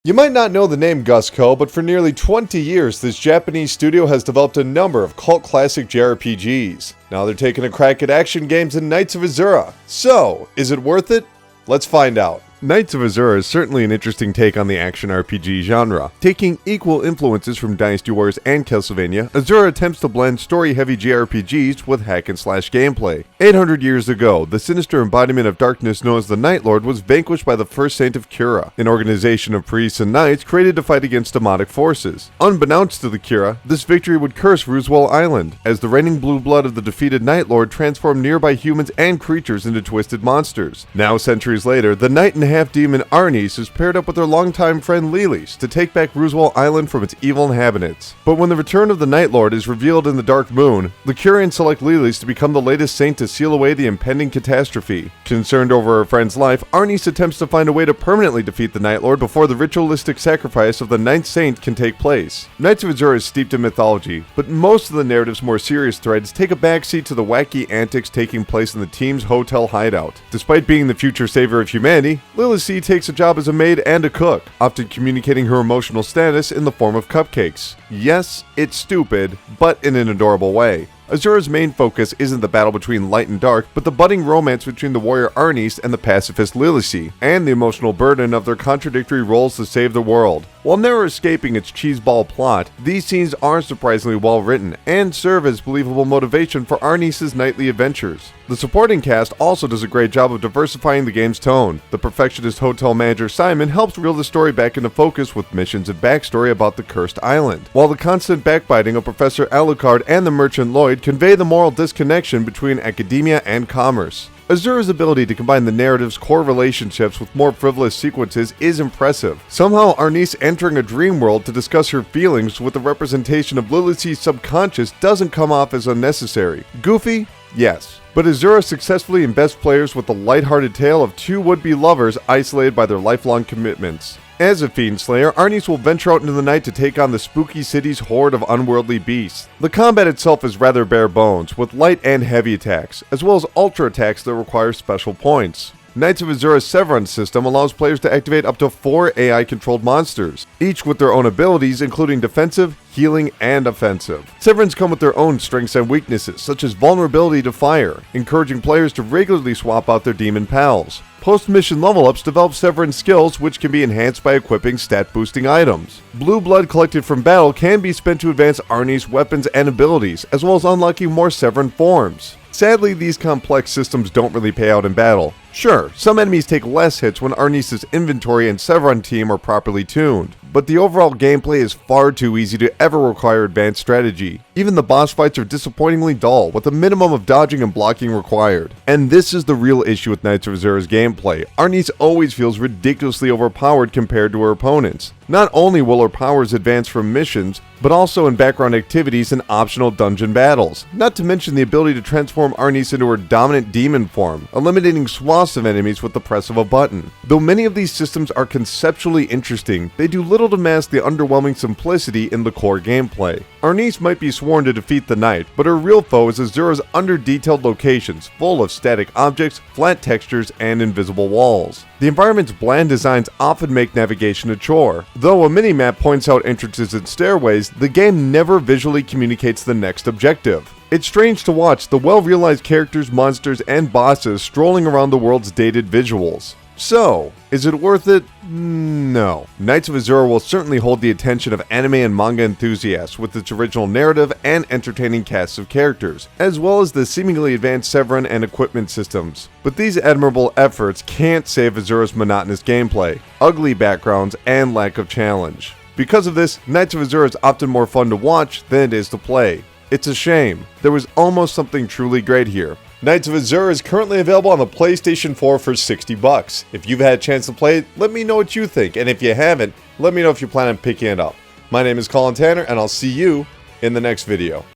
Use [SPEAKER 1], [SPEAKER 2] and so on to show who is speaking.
[SPEAKER 1] You might not know the name Gusco, but for nearly 20 years, this Japanese studio has developed a number of cult classic JRPGs. Now they're taking a crack at action games in Knights of Azura. So, is it worth it? Let's find out. Knights of Azura is certainly an interesting take on the action RPG genre. Taking equal influences from Dynasty Warriors and Castlevania, Azura attempts to blend story-heavy JRPGs with hack-and-slash gameplay. 800 years ago, the sinister embodiment of darkness known as the Night Lord was vanquished by the first saint of Kira, an organization of priests and knights created to fight against demonic forces. Unbeknownst to the Kira, this victory would curse Roosewell Island, as the raining blue blood of the defeated Night Lord transformed nearby humans and creatures into twisted monsters. Now, centuries later, the knight and half-demon Arnis is paired up with their longtime friend Lilis to take back Roosewell Island from its evil inhabitants. But when the return of the Night Lord is revealed in the Dark Moon, the Curians select Lilis to become the latest saint to seal away the impending catastrophe. Concerned over her friend's life, Arnis attempts to find a way to permanently defeat the Night Lord before the ritualistic sacrifice of the ninth saint can take place. Knights of Azura is steeped in mythology, but most of the narrative's more serious threads take a backseat to the wacky antics taking place in the team's hotel hideout. Despite being the future savior of humanity, Lilis takes a job as a maid and a cook, often communicating her emotional status in the form of cupcakes. Yes, it's stupid, but in an adorable way. Azura's main focus isn't the battle between light and dark, but the budding romance between the warrior Arnis and the pacifist Lilis, and the emotional burden of their contradictory roles to save the world. While never escaping its cheeseball plot, these scenes are surprisingly well written, and serve as believable motivation for Arnis' nightly adventures. The supporting cast also does a great job of diversifying the game's tone. The perfectionist hotel manager Simon helps reel the story back into focus with missions and backstory about the cursed island, while the constant backbiting of Professor Alucard and the merchant Lloyd convey the moral disconnection between academia and commerce. Azura's ability to combine the narrative's core relationships with more frivolous sequences is impressive. Somehow, Arnis entering a dream world to discuss her feelings with the representation of Lilis' subconscious doesn't come off as unnecessary. Goofy? Yes. But Azura successfully embeds players with the lighthearted tale of two would-be lovers isolated by their lifelong commitments. As a fiend slayer, Arnis will venture out into the night to take on the spooky city's horde of unworldly beasts. The combat itself is rather bare bones, with light and heavy attacks, as well as ultra attacks that require special points. Knights of Azura's Severance system allows players to activate up to 4 AI-controlled monsters, each with their own abilities including defensive, healing, and offensive. Severance come with their own strengths and weaknesses, such as vulnerability to fire, encouraging players to regularly swap out their demon pals. Post-mission level-ups develop Severance skills, which can be enhanced by equipping stat-boosting items. Blue blood collected from battle can be spent to advance Arnis' weapons and abilities, as well as unlocking more Severan forms. Sadly, these complex systems don't really pay out in battle. Sure, some enemies take less hits when Arnis' inventory and Severan team are properly tuned, but the overall gameplay is far too easy to ever require advanced strategy. Even the boss fights are disappointingly dull, with a minimum of dodging and blocking required. And this is the real issue with Knights of Azura's gameplay. Arnis always feels ridiculously overpowered compared to her opponents. Not only will her powers advance from missions, but also in background activities and optional dungeon battles, not to mention the ability to transform Arnis into her dominant demon form, eliminating swaths of enemies with the press of a button. Though many of these systems are conceptually interesting, they do little to mask the underwhelming simplicity in the core gameplay. Arnis might be sworn to defeat the knight, but her real foe is Azura's under-detailed locations, full of static objects, flat textures, and invisible walls. The environment's bland designs often make navigation a chore. Though a mini-map points out entrances and stairways, the game never visually communicates the next objective. It's strange to watch the well-realized characters, monsters, and bosses strolling around the world's dated visuals. So, is it worth it? No. Knights of Azura will certainly hold the attention of anime and manga enthusiasts with its original narrative and entertaining casts of characters, as well as the seemingly advanced Severan and equipment systems. But these admirable efforts can't save Azura's monotonous gameplay, ugly backgrounds, and lack of challenge. Because of this, Knights of Azura is often more fun to watch than it is to play. It's a shame. There was almost something truly great here. Knights of Azura is currently available on the PlayStation 4 for $60. If you've had a chance to play it, let me know what you think, and if you haven't, let me know if you plan on picking it up. My name is Colin Tanner, and I'll see you in the next video.